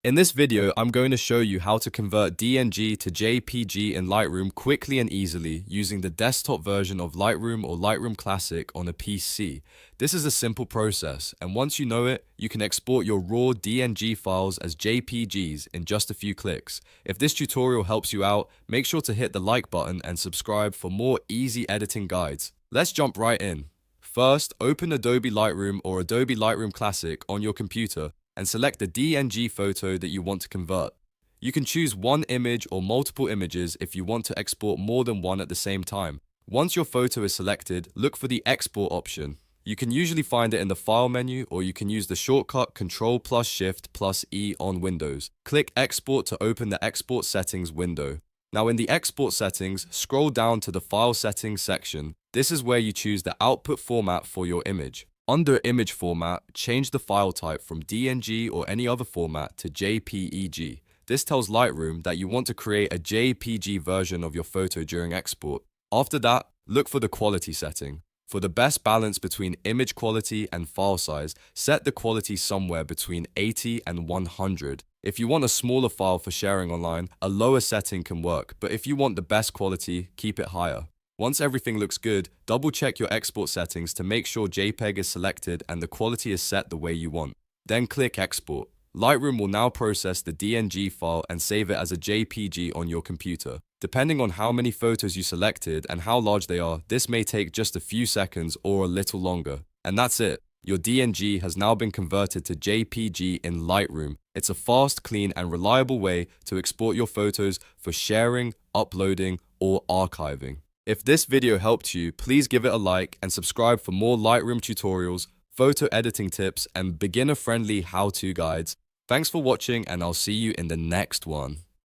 In this video, I'm going to show you how to convert DNG to JPG in Lightroom quickly and easily using the desktop version of Lightroom or Lightroom Classic on a PC. This is a simple process, and once you know it, you can export your raw DNG files as JPGs in just a few clicks. If this tutorial helps you out, make sure to hit the like button and subscribe for more easy editing guides. Let's jump right in. First, open Adobe Lightroom or Adobe Lightroom Classic on your computer and select the DNG photo that you want to convert. You can choose one image or multiple images if you want to export more than one at the same time. Once your photo is selected, look for the export option. You can usually find it in the file menu, or you can use the shortcut Ctrl plus Shift plus E on Windows. Click Export to open the Export Settings window. Now in the Export Settings, scroll down to the File Settings section. This is where you choose the output format for your image. Under Image Format, change the file type from DNG or any other format to JPEG. This tells Lightroom that you want to create a JPG version of your photo during export. After that, look for the quality setting. For the best balance between image quality and file size, set the quality somewhere between 80 and 100. If you want a smaller file for sharing online, a lower setting can work, but if you want the best quality, keep it higher. Once everything looks good, double-check your export settings to make sure JPEG is selected and the quality is set the way you want. Then click Export. Lightroom will now process the DNG file and save it as a JPG on your computer. Depending on how many photos you selected and how large they are, this may take just a few seconds or a little longer. And that's it. Your DNG has now been converted to JPG in Lightroom. It's a fast, clean, and reliable way to export your photos for sharing, uploading, or archiving. If this video helped you, please give it a like and subscribe for more Lightroom tutorials, photo editing tips, and beginner-friendly how-to guides. Thanks for watching, and I'll see you in the next one.